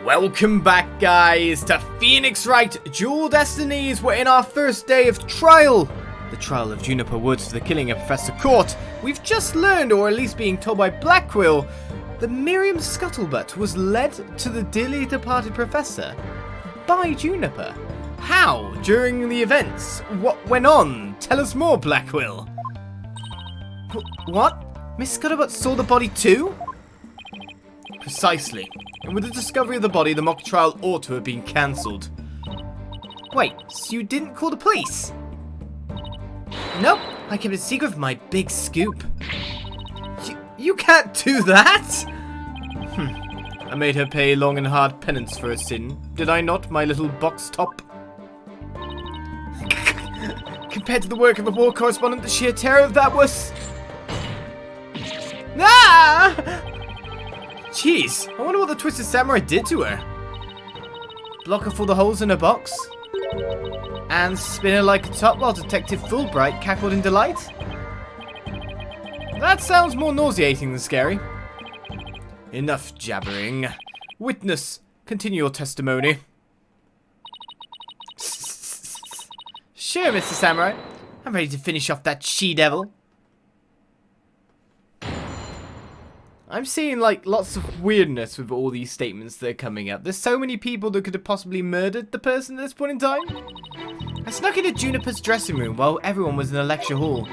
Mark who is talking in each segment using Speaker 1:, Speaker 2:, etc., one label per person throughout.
Speaker 1: Welcome back, guys, to Phoenix Wright Dual Destinies. We're in our first day of trial. The trial of Juniper Woods for the killing of Professor Court. We've just learned, or at least being told by Blackquill, that Myriam Scuttlebutt was led to the dearly departed professor by Juniper. How? During the events? What went on? Tell us more, Blackquill. What? Miss Scuttlebutt saw the body too? Precisely. And with the discovery of the body, the mock trial ought to have been cancelled. Wait, so you didn't call the police? Nope, I kept it secret for my big scoop. You can't do that! I made her pay long and hard penance for her sin, did I not, my little box top? Compared to the work of the war correspondent, the sheer terror of that was... Ah! Jeez, I wonder what the Twisted Samurai did to her. Block her for the holes in her box? And spin her like a top while Detective Fulbright cackled in delight? That sounds more nauseating than scary. Enough jabbering. Witness, continue your testimony. Sure, Mr. Samurai. I'm ready to finish off that she-devil. I'm seeing, like, lots of weirdness with all these statements that are coming up. There's so many people that could have possibly murdered the person at this point in time. I snuck into Juniper's dressing room while everyone was in the lecture hall.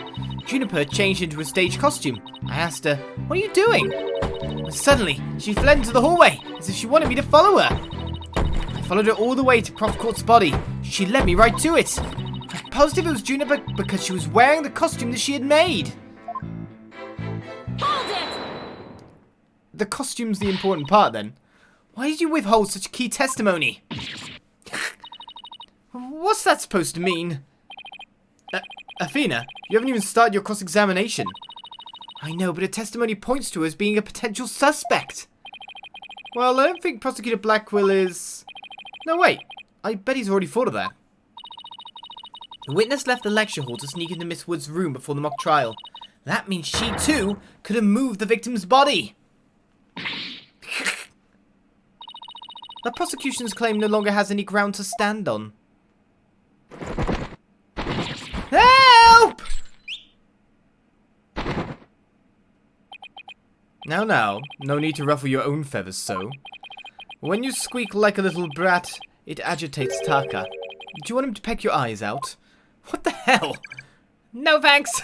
Speaker 1: Juniper changed into a stage costume. I asked her, "What are you doing?" And suddenly, she fled into the hallway, as if she wanted me to follow her. I followed her all the way to Prof Court's body. She led me right to it. I'm positive it was Juniper because she was wearing the costume that she had made.
Speaker 2: Hold it!
Speaker 1: The costume's the important part, then. Why did you withhold such key testimony? What's that supposed to mean? Athena, you haven't even started your cross-examination. I know, but her testimony points to her as being a potential suspect. Well, I don't think Prosecutor Blackquill is... No, wait. I bet he's already thought of that. The witness left the lecture hall to sneak into Miss Wood's room before the mock trial. That means she, too, could have moved the victim's body. The prosecution's claim no longer has any ground to stand on. Help! Now, no need to ruffle your own feathers so. When you squeak like a little brat, it agitates Taka. Do you want him to peck your eyes out? What the hell? No thanks!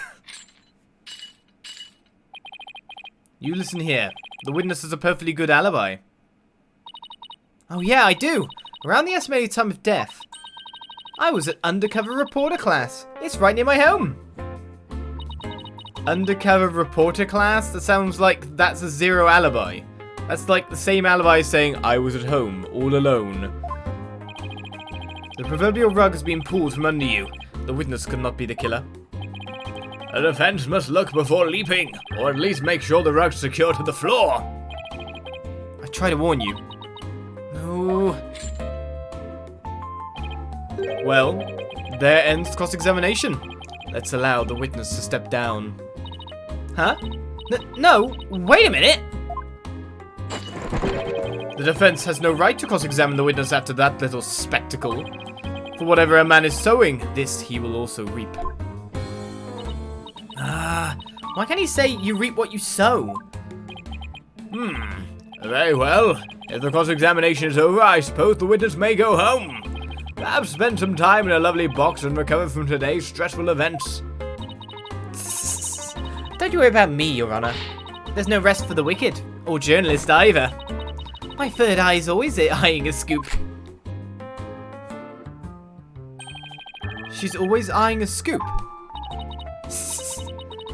Speaker 1: You listen here. The witness has a perfectly good alibi. Oh yeah, I do. Around the estimated time of death. I was at undercover reporter class. It's right near my home. Undercover reporter class? That sounds like that's a zero alibi. That's like the same alibi as saying, I was at home, all alone. The proverbial rug has been pulled from under you. The witness could not be the killer. A defense must look before leaping, or at least make sure the rug's secured to the floor. I try to warn you. No. Well, there ends cross-examination. Let's allow the witness to step down. Huh? No, wait a minute! The defense has no right to cross-examine the witness after that little spectacle. For whatever a man is sowing, this he will also reap. Why can't he say you reap what you sow? Very well. If the cross-examination is over, I suppose the witness may go home. Perhaps spend some time in a lovely box and recover from today's stressful events. Don't you worry about me, Your Honor. There's no rest for the wicked, or journalist either. My third eye is always eyeing a scoop. She's always eyeing a scoop.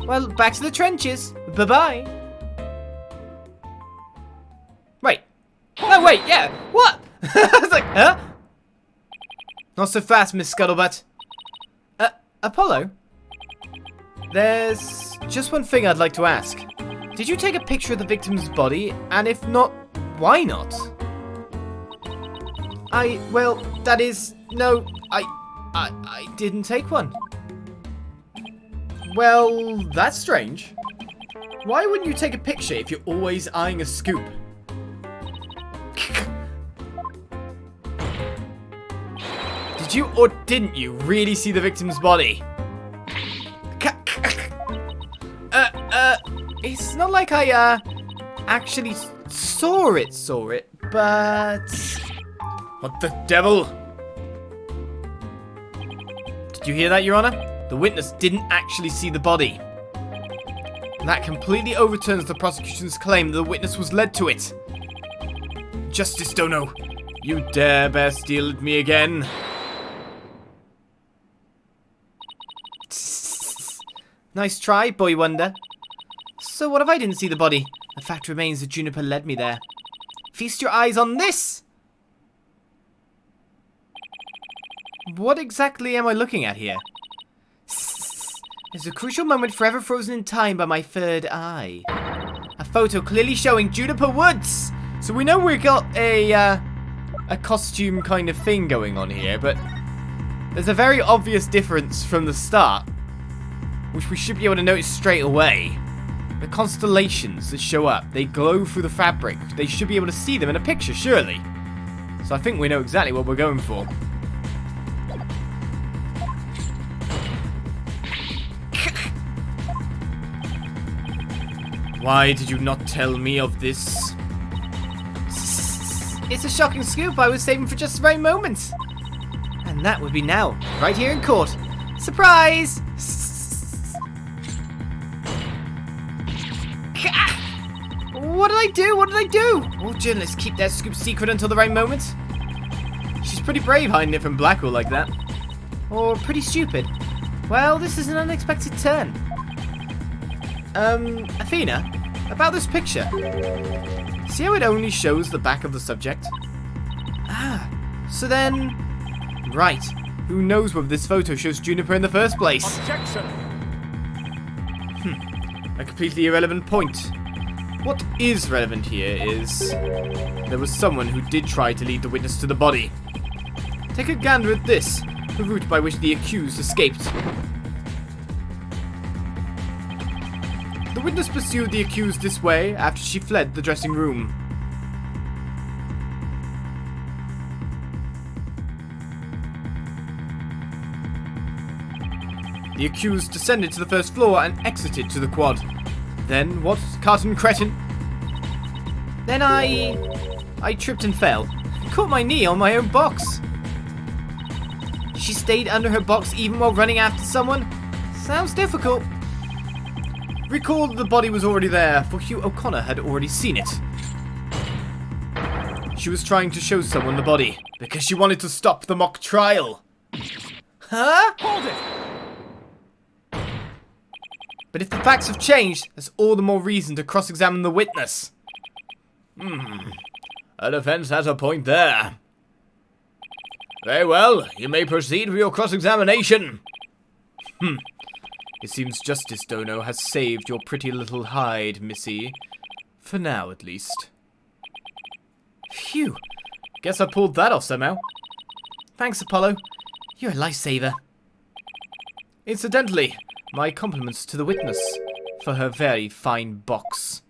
Speaker 1: Well, back to the trenches. Bye-bye. Wait. No, wait, yeah. What? I was like, huh? Not so fast, Miss Scuttlebutt. Apollo? There's just one thing I'd like to ask. Did you take a picture of the victim's body? And if not, why not? Well, that is, no, I didn't take one. Well, that's strange. Why wouldn't you take a picture if you're always eyeing a scoop? Did you or didn't you really see the victim's body? It's not like I, actually saw it, but... What the devil? Did you hear that, Your Honor? The witness didn't actually see the body. That completely overturns the prosecution's claim that the witness was led to it. Justice Dono, you dare bear steel at me again? Nice try, boy wonder. So what if I didn't see the body? The fact remains that Juniper led me there. Feast your eyes on this! What exactly am I looking at here? There's a crucial moment forever frozen in time by my third eye. A photo clearly showing Juniper Woods! So we know we got a costume kind of thing going on here, but there's a very obvious difference from the start, which we should be able to notice straight away. The constellations that show up, they glow through the fabric. They should be able to see them in a picture, surely. So I think we know exactly what we're going for. Why did you not tell me of this? It's a shocking scoop I was saving for just the right moment. And that would be now, right here in court. Surprise! What did I do? What did I do? All journalists keep their scoop secret until the right moment. She's pretty brave hiding it from Blackwell like that. Or pretty stupid. Well, this is an unexpected turn. Athena, about this picture. See how it only shows the back of the subject? Ah, so then... Right. Who knows whether this photo shows Juniper in the first place?
Speaker 2: Objection!
Speaker 1: A completely irrelevant point. What is relevant here is... there was someone who did try to lead the witness to the body. Take a gander at this. The route by which the accused escaped. The witness pursued the accused this way after she fled the dressing room. The accused descended to the first floor and exited to the quad. Then what, carton cretin? Then I tripped and fell. Caught my knee on my own box. She stayed under her box even while running after someone? Sounds difficult. Recall that the body was already there, for Hugh O'Connor had already seen it. She was trying to show someone the body, because she wanted to stop the mock trial. Huh?
Speaker 2: Hold it!
Speaker 1: But if the facts have changed, there's all the more reason to cross-examine the witness.
Speaker 2: A defense has a point there. Very well, you may proceed with your cross-examination.
Speaker 1: It seems Justice Dono has saved your pretty little hide, Missy. For now, at least. Phew. Guess I pulled that off somehow. Thanks, Apollo. You're a lifesaver. Incidentally, my compliments to the witness for her very fine box.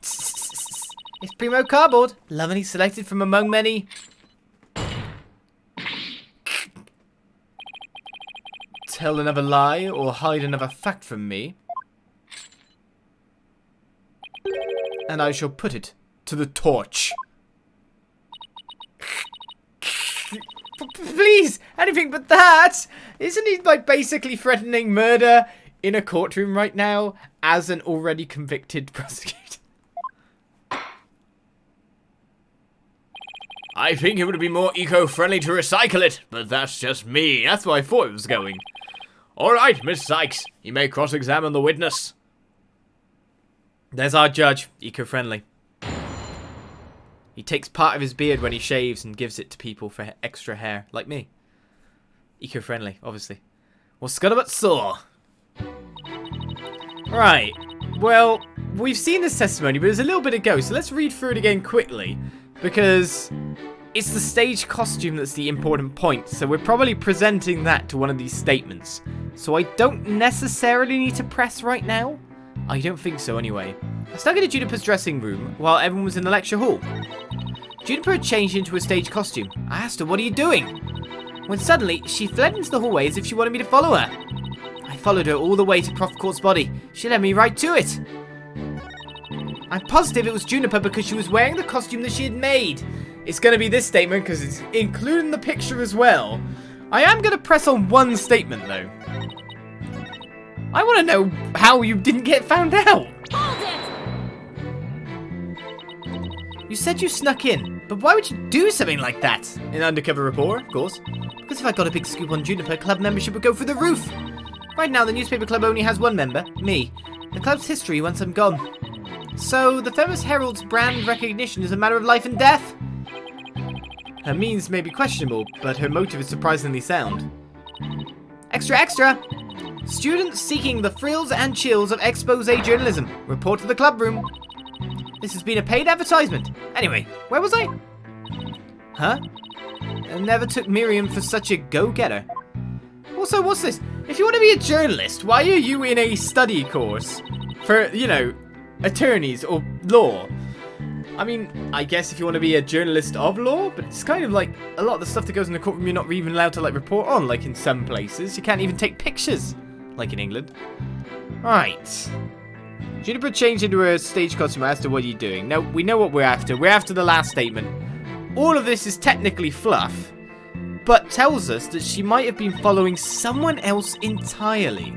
Speaker 1: It's primo cardboard, lovingly selected from among many. Tell another lie or hide another fact from me, and I shall put it to the torch. Please, anything but that! Isn't he like basically threatening murder in a courtroom right now as an already convicted prosecutor?
Speaker 2: I think it would be more eco-friendly to recycle it, but that's just me. That's where I thought it was going. Alright, Miss Cykes, you may cross-examine the witness.
Speaker 1: There's our judge, eco-friendly. He takes part of his beard when he shaves and gives it to people for extra hair, like me. Eco-friendly, obviously. Well, Scuttlebutt saw. Right, well, we've seen this testimony, but there's a little bit to go, so let's read through it again quickly. Because it's the stage costume that's the important point, so we're probably presenting that to one of these statements. So I don't necessarily need to press right now. I don't think so anyway. I snuck into Juniper's dressing room while everyone was in the lecture hall. Juniper had changed into a stage costume. I asked her, what are you doing? when suddenly she fled into the hallway as if she wanted me to follow her. I followed her all the way to Prof Court's body. She led me right to it. I'm positive it was Juniper because she was wearing the costume that she had made. It's going to be this statement because it's including the picture as well. I am going to press on one statement though. I want to know how you didn't get found out.
Speaker 3: Hold it!
Speaker 1: You said you snuck in, but why would you do something like that? An undercover reporter, of course. Because if I got a big scoop on Juniper, club membership would go through the roof. Right now, the newspaper club only has one member, me. The club's history once I'm gone. So, the famous Herald's brand recognition is a matter of life and death. Her means may be questionable, but her motive is surprisingly sound. Extra, extra! Students seeking the thrills and chills of expose journalism. Report to the club room. This has been a paid advertisement. Anyway, where was I? Huh? I never took Myriam for such a go-getter. Also, what's this? If you want to be a journalist, why are you in a study course for, you know, attorneys or law? I mean, I guess if you want to be a journalist of law, but it's kind of like a lot of the stuff that goes in the courtroom you're not even allowed to, like, report on, like in some places. You can't even take pictures, like in England. Right. Juniper changed into a stage costume. I asked her, what are you doing? No, we know what we're after. We're after the last statement. All of this is technically fluff, but tells us that she might have been following someone else entirely.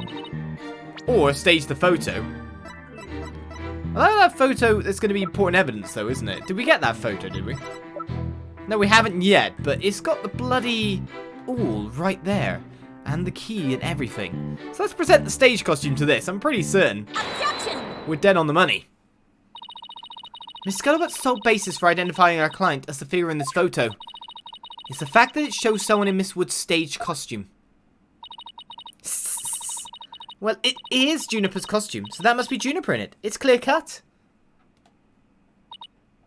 Speaker 1: Or staged the photo. I like that photo. That's going to be important evidence, though, isn't it? Did we get that photo, did we? No, we haven't yet, but it's got the bloody all right there. And the key and everything. So let's present the stage costume to this. I'm pretty certain
Speaker 3: Objection!
Speaker 1: we're dead on the money. Miss Scuttlebutt's sole basis for identifying our client as the figure in this photo is the fact that it shows someone in Miss Wood's stage costume. Well, it is Juniper's costume, so that must be Juniper in it. It's clear cut.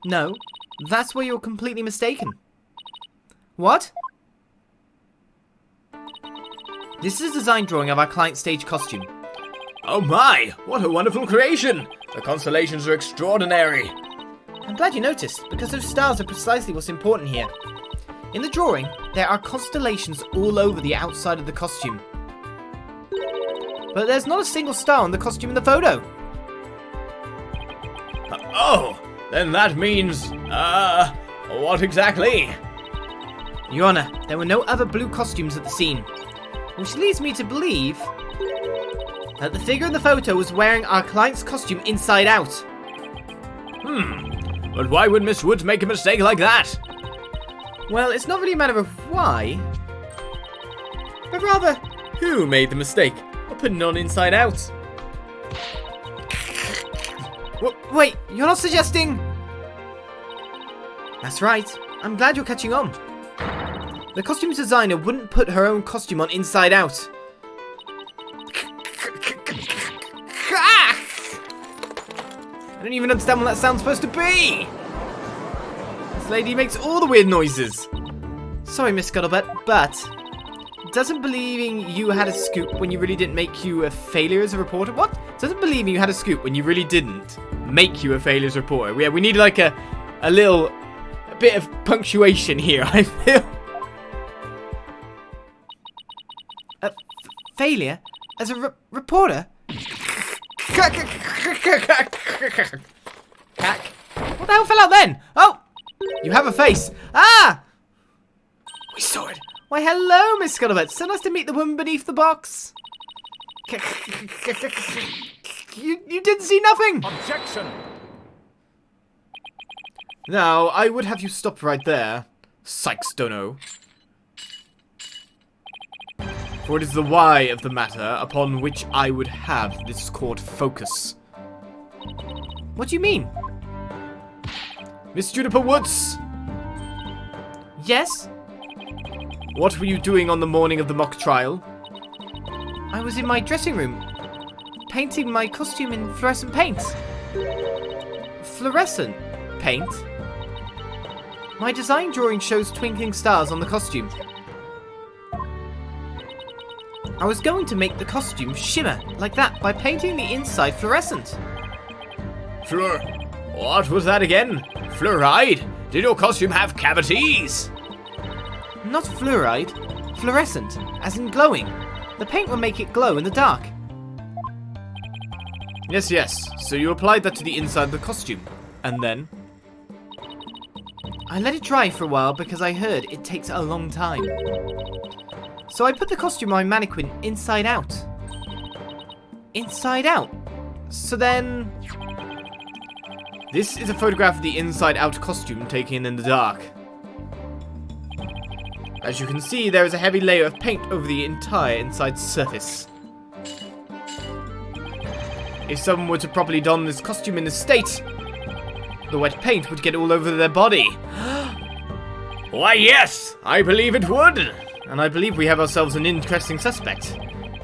Speaker 1: No, that's where you're completely mistaken. What? This is a design drawing of our client's stage costume.
Speaker 2: Oh my, what a wonderful creation! The constellations are extraordinary.
Speaker 1: I'm glad you noticed, because those stars are precisely what's important here. In the drawing, there are constellations all over the outside of the costume. But there's not a single star on the costume in the photo.
Speaker 2: Oh, then that means, what exactly?
Speaker 1: Your Honor, there were no other blue costumes at the scene. Which leads me to believe that the figure in the photo was wearing our client's costume inside out.
Speaker 2: But why would Miss Woods make a mistake like that?
Speaker 1: Well, it's not really a matter of why, but rather who made the mistake of putting it on inside out. Wait, you're not suggesting... That's right. I'm glad you're catching on. The costume designer wouldn't put her own costume on inside out. I don't even understand what that sound's supposed to be. This lady makes all the weird noises. Sorry, Miss Scuttlebutt, but doesn't believing you had a scoop when you really didn't make you a failure as a reporter? What? Doesn't believing you had a scoop when you really didn't make you a failure as a reporter? Yeah, we need like a bit of punctuation here, I feel. Failure as a reporter? What the hell fell out then? Oh! You have a face. Ah! We saw it. Why, hello, Miss Scuttlebutt. So nice to meet the woman beneath the box. You didn't see nothing.
Speaker 4: Objection!
Speaker 1: Now, I would have you stop right there. Sykes, dunno. For it is the why of the matter upon which I would have this court focus. What do you mean? Miss Juniper Woods! Yes? What were you doing on the morning of the mock trial? I was in my dressing room, painting my costume in fluorescent paint. Fluorescent paint? My design drawing shows twinkling stars on the costume. I was going to make the costume shimmer like that by painting the inside fluorescent.
Speaker 2: What was that again? Fluoride? Did your costume have cavities?
Speaker 1: Not fluoride, Fluorescent, as in glowing. The paint will make it glow in the dark.
Speaker 2: Yes. So you applied that to the inside of the costume. And then?
Speaker 1: I let it dry for a while because I heard it takes a long time. So I put the costume on my mannequin inside out. Inside out? So then...
Speaker 2: This is a photograph of the inside-out costume taken in the dark. As you can see, there is a heavy layer of paint over the entire inside surface. If someone were to properly don this costume in this state, the wet paint would get all over their body. Why, yes, I believe it would. And I believe we have ourselves an interesting suspect.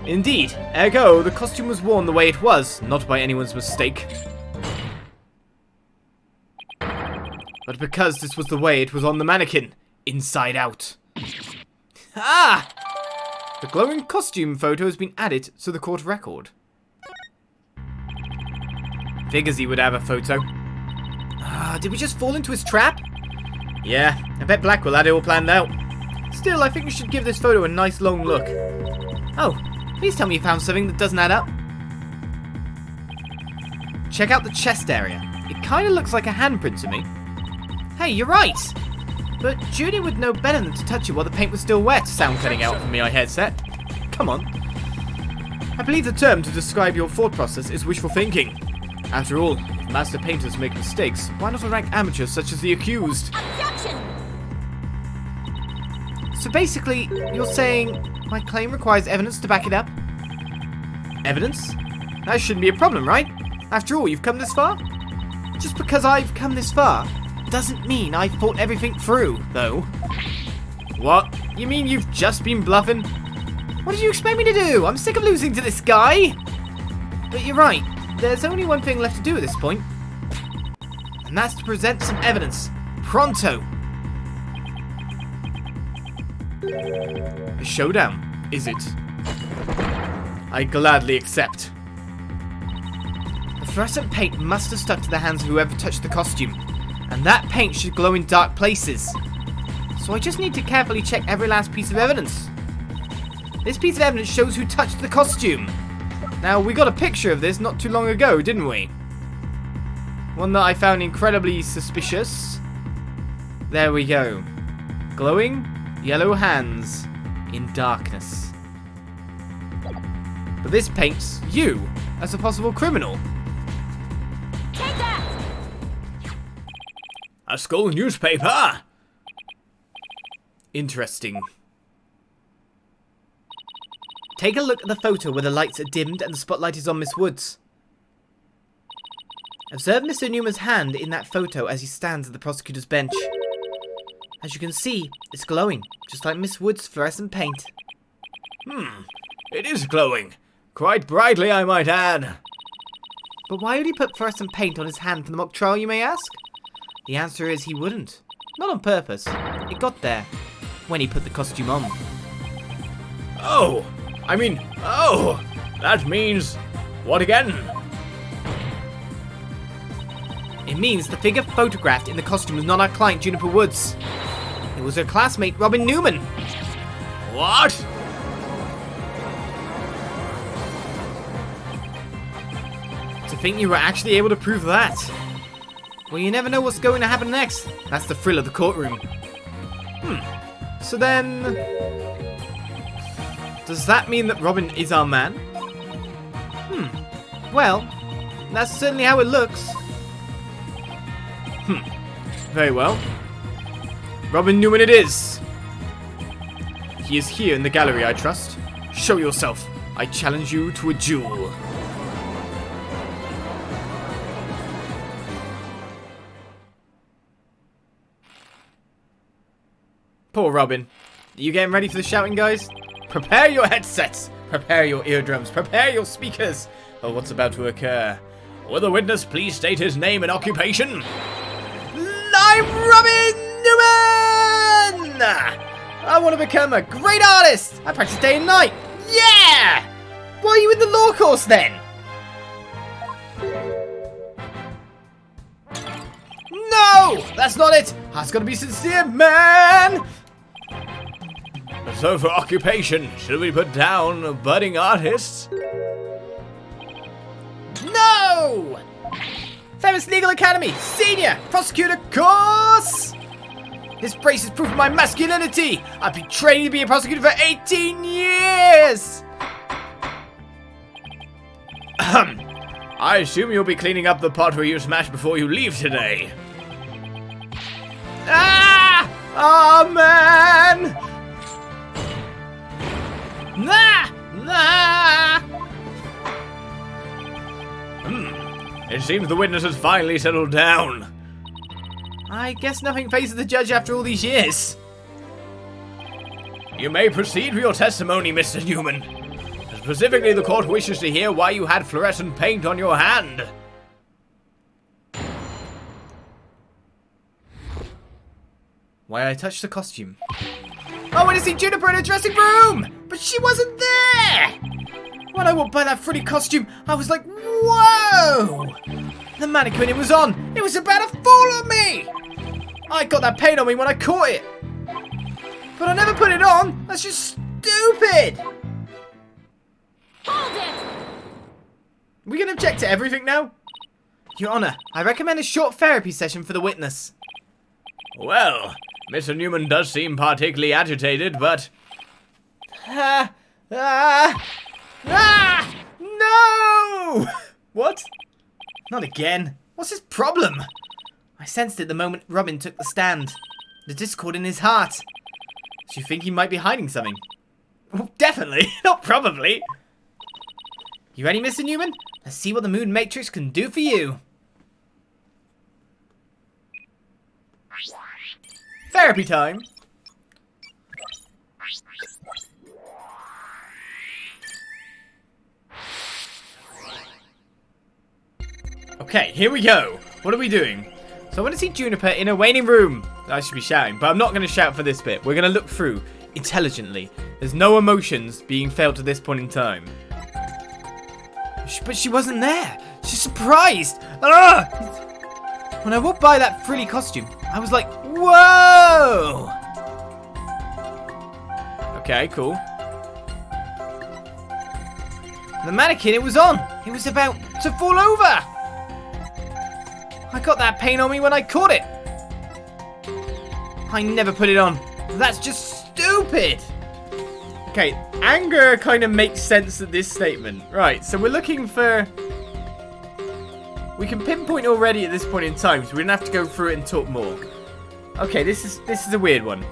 Speaker 2: Indeed, ergo, the costume was worn the way it was, not by anyone's mistake. But because this was the way it was on the mannequin, inside out. Ah! The glowing costume photo has been added to the court record. Figures he would have a photo.
Speaker 1: Did we just fall into his trap?
Speaker 2: Yeah, I bet Blackwell had it all planned out.
Speaker 1: Still, I think we should give this photo a nice long look. Oh, please tell me you found something that doesn't add up. Check out the chest area. It kind of looks like a handprint to me. Hey, you're right! But Judy would know better than to touch it while the paint was still wet.
Speaker 2: Sound cutting out from my headset. Come on.
Speaker 1: I believe the term to describe your thought process is wishful thinking.
Speaker 2: After all, if master painters make mistakes, why not rank amateurs such as the accused?
Speaker 3: Objection!
Speaker 1: So basically, you're saying my claim requires evidence to back it up?
Speaker 2: Evidence? That shouldn't be a problem, right?
Speaker 1: After all, you've come this far? Just because I've come this far doesn't mean I've thought everything through, though.
Speaker 2: What? You mean you've just been bluffing?
Speaker 1: What did you expect me to do? I'm sick of losing to this guy! But you're right. There's only one thing left to do at this point. And that's to present some evidence. Pronto!
Speaker 2: A showdown, is it? I gladly accept.
Speaker 1: The fluorescent paint must have stuck to the hands of whoever touched the costume. And that paint should glow in dark places. So I just need to carefully check every last piece of evidence. This piece of evidence shows who touched the costume. Now, we got a picture of this not too long ago, didn't we? One that I found incredibly suspicious. There we go. Glowing yellow hands in darkness. But this paints you as a possible criminal.
Speaker 3: Take that!
Speaker 2: A school newspaper?
Speaker 1: Interesting. Take a look at the photo where the lights are dimmed and the spotlight is on Miss Woods. Observe Mr. Newman's hand in that photo as he stands at the prosecutor's bench. As you can see, it's glowing, just like Miss Woods' fluorescent paint.
Speaker 2: It is glowing. Quite brightly, I might add.
Speaker 1: But why would he put fluorescent paint on his hand for the mock trial, you may ask? The answer is he wouldn't. Not on purpose. It got there when he put the costume on.
Speaker 2: Oh! That means... what again?
Speaker 1: It means the figure photographed in the costume was not our client, Juniper Woods. It was her classmate, Robin Newman.
Speaker 2: What?
Speaker 1: To think you were actually able to prove that. Well, you never know what's going to happen next. That's the thrill of the courtroom. So then... does that mean that Robin is our man? Well, that's certainly how it looks.
Speaker 2: Very well. Robin Newman it is. He is here in the gallery, I trust. Show yourself. I challenge you to a duel. Poor Robin. Are you getting ready for the shouting, guys? Prepare your headsets. Prepare your eardrums. Prepare your speakers. For what's about to occur. Will the witness please state his name and occupation?
Speaker 1: I'm Robin Newman! I want to become a great artist! I practice day and night! Yeah! Why are you in the law course then? No! That's not it! That's gotta be sincere, man!
Speaker 2: So for occupation, should we put down budding artists?
Speaker 1: No! Famous Legal Academy, Senior Prosecutor Course! This brace is proof of my masculinity! I've been training to be a prosecutor for 18 years!
Speaker 2: I assume you'll be cleaning up the pot where you smashed before you leave today.
Speaker 1: Ah! Oh, man! Nah! Nah!
Speaker 2: It seems the witness has finally settled down.
Speaker 1: I guess nothing phases the judge after all these years.
Speaker 2: You may proceed with your testimony, Mr. Newman. Specifically, the court wishes to hear why you had fluorescent paint on your hand.
Speaker 1: Why I touched the costume. Oh, I did see Juniper in a dressing room! But she wasn't there! When I walked by that frilly costume, I was like, whoa! The mannequin it was on, it was about to fall on me! I got that paint on me when I caught it. But I never put it on, that's just stupid!
Speaker 3: Hold it!
Speaker 1: We can object to everything now? Your Honor, I recommend a short therapy session for the witness.
Speaker 2: Well, Mr. Newman does seem particularly agitated, but...
Speaker 1: No! What? Not again. What's his problem? I sensed it the moment Robin took the stand. The discord in his heart. Do you think he might be hiding something? Well, definitely, not probably. You ready, Mr. Newman? Let's see what the Moon Matrix can do for you. Therapy time. Okay, here we go. What are we doing? So I want to see Juniper in a waiting room. I should be shouting, but I'm not going to shout for this bit. We're going to look through intelligently. There's no emotions being felt at this point in time. But she wasn't there. She's surprised. Ah! When I walked by that frilly costume, I was like, whoa! Okay, cool. The mannequin it was on, it was about to fall over. I got that paint on me when I caught it. I never put it on. That's just stupid. Okay, anger kind of makes sense at this statement. Right, so we're looking for... We can pinpoint already at this point in time, so we don't have to go through it and talk more. Okay, this is a weird one.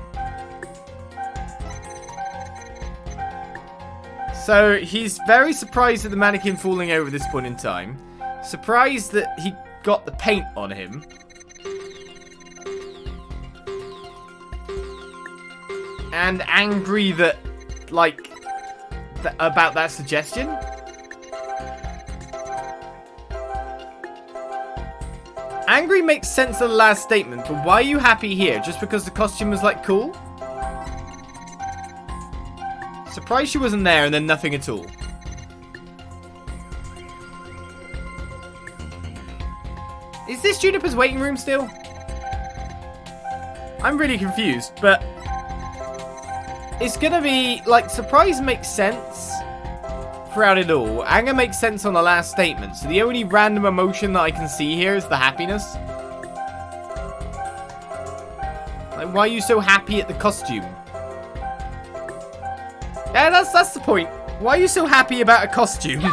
Speaker 1: So, he's very surprised at the mannequin falling over at this point in time. Surprised that he got the paint on him. And angry that, like, about that suggestion. Angry makes sense of the last statement, but why are you happy here? Just because the costume was, like, cool? Surprised she wasn't there and then nothing at all. Is this Juniper's waiting room still? I'm really confused, but... It's gonna be, like, surprise makes sense throughout it all. Anger makes sense on the last statement, so the only random emotion that I can see here is the happiness. Like, why are you so happy at the costume? Yeah, that's the point. Why are you so happy about a costume?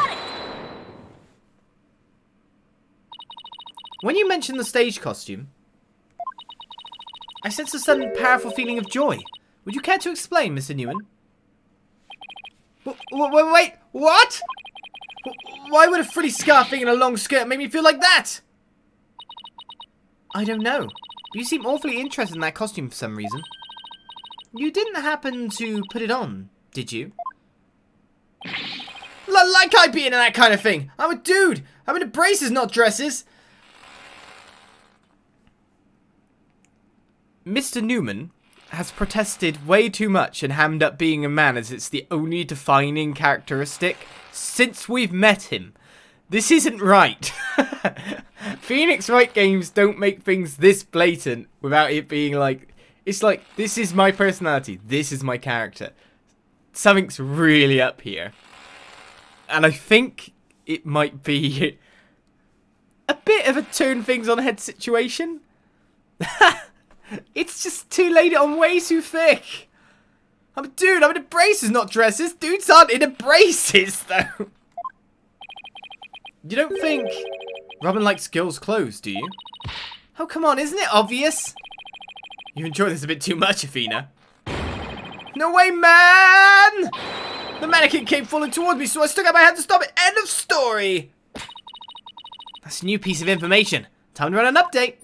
Speaker 1: When you mentioned the stage costume, I sense a sudden powerful feeling of joy. Would you care to explain, Mr. Newman? Wait, what? Why would a frilly scarf thing and a long skirt make me feel like that? I don't know. But you seem awfully interested in that costume for some reason. You didn't happen to put it on, did you? Like I'd be into that kind of thing. I'm a dude. I'm into braces, not dresses. Mr. Newman has protested way too much and hammed up being a man as it's the only defining characteristic since we've met him. This isn't right. Phoenix Wright games don't make things this blatant without it being like It's like, this is my personality. This is my character. Something's really up here. And I think it might be a bit of a turn things on head situation. It's just too laid it on way too thick. Dude, I'm in braces, not dresses. Dudes aren't in braces, though. You don't think Robin likes girls' clothes, do you? Oh, come on, isn't it obvious? You enjoy this a bit too much, Athena. No way, man! The mannequin came falling towards me, so I stuck out my hand to stop it. End of story! That's a new piece of information. Time to run an update.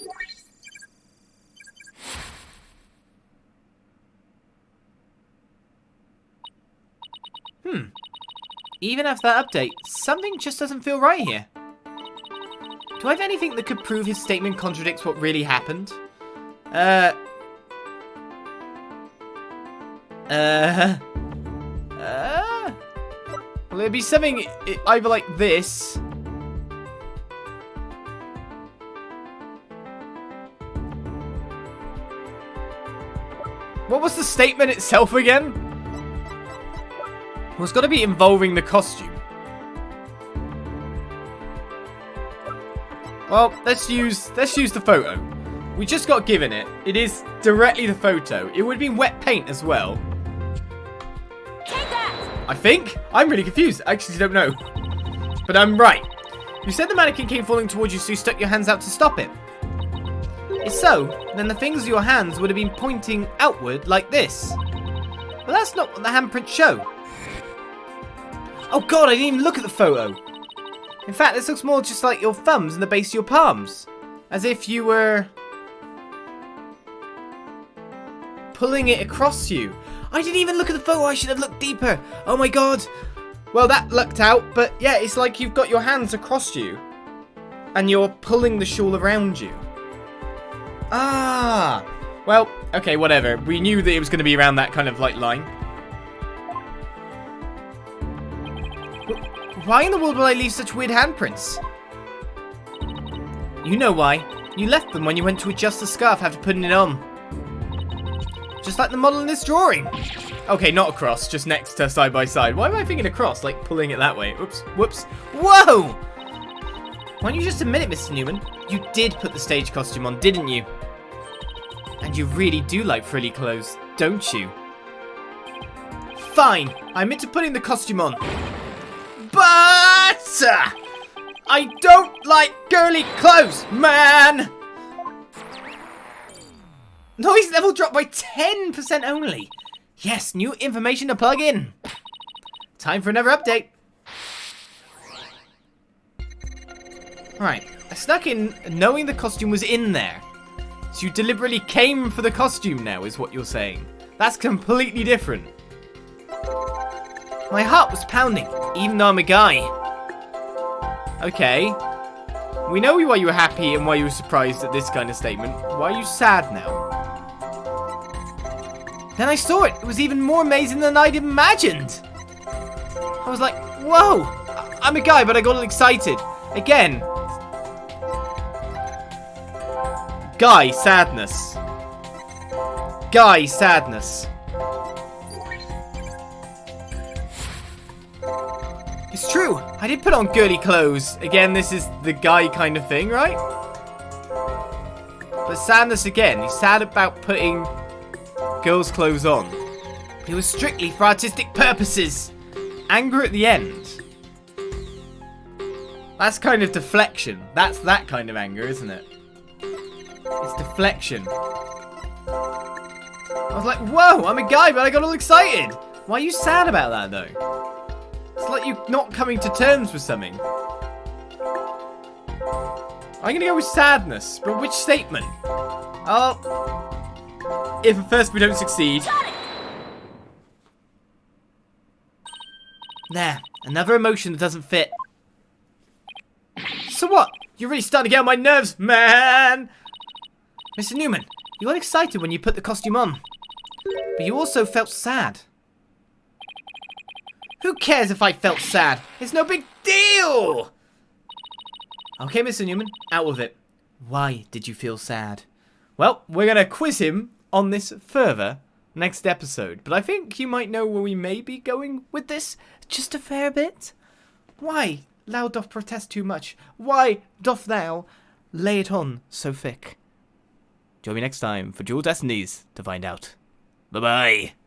Speaker 1: Even after that update, something just doesn't feel right here. Do I have anything that could prove his statement contradicts what really happened? Well, it'd be something either like this. What was the statement itself again? Well, it's got to be involving the costume. Well, let's use the photo. We just got given it. It is directly the photo. It would have been wet paint as well.
Speaker 3: Take that!
Speaker 1: I think. I'm really confused. I actually don't know. But I'm right. You said the mannequin came falling towards you, so you stuck your hands out to stop it. If so, then the fingers of your hands would have been pointing outward like this. But that's not what the handprints show. Oh god, I didn't even look at the photo. In fact, this looks more just like your thumbs and the base of your palms. As if you were pulling it across you. I didn't even look at the photo, I should have looked deeper. Oh my god. Well, that lucked out, but yeah, it's like you've got your hands across you. And you're pulling the shawl around you. Ah. Well, okay, whatever. We knew that it was going to be around that kind of like line. Why in the world will I leave such weird handprints? You know why. You left them when you went to adjust the scarf after putting it on. Just like the model in this drawing. Okay, not across, just next to side by side. Why am I thinking across, like pulling it that way? Oops, whoops. Whoa! Why don't you just admit it, Mr. Newman? You did put the stage costume on, didn't you? And you really do like frilly clothes, don't you? Fine, I admit to putting the costume on. But I don't like girly clothes, man! Noise level dropped by 10% only. Yes, new information to plug in. Time for another update. Right, I snuck in knowing the costume was in there. So you deliberately came for the costume now, is what you're saying. That's completely different. My heart was pounding, even though I'm a guy. Okay. We know why you were happy and why you were surprised at this kind of statement. Why are you sad now? Then I saw it. It was even more amazing than I'd imagined. I was like, whoa. I'm a guy, but I got all excited. Again. Guy sadness. Guy sadness. It's true. I did put on girly clothes. Again, this is the guy kind of thing, right? But sadness again. He's sad about putting girls' clothes on. It was strictly for artistic purposes. Anger at the end. That's kind of deflection. That's that kind of anger, isn't it? It's deflection. I was like, whoa, I'm a guy, but I got all excited. Why are you sad about that, though? It's like you not coming to terms with something. I'm gonna go with sadness, but which statement? Oh, if at first we don't succeed. There, another emotion that doesn't fit. So what? You're really starting to get on my nerves, man! Mr. Newman, you got excited when you put the costume on. But you also felt sad. Who cares if I felt sad? It's no big deal! Okay, Mr. Newman, out with it. Why did you feel sad? Well, we're going to quiz him on this further next episode. But I think you might know where we may be going with this just a fair bit. Why thou doth protest too much? Why doth thou lay it on so thick? Join me next time for Dual Destinies to find out. Bye-bye.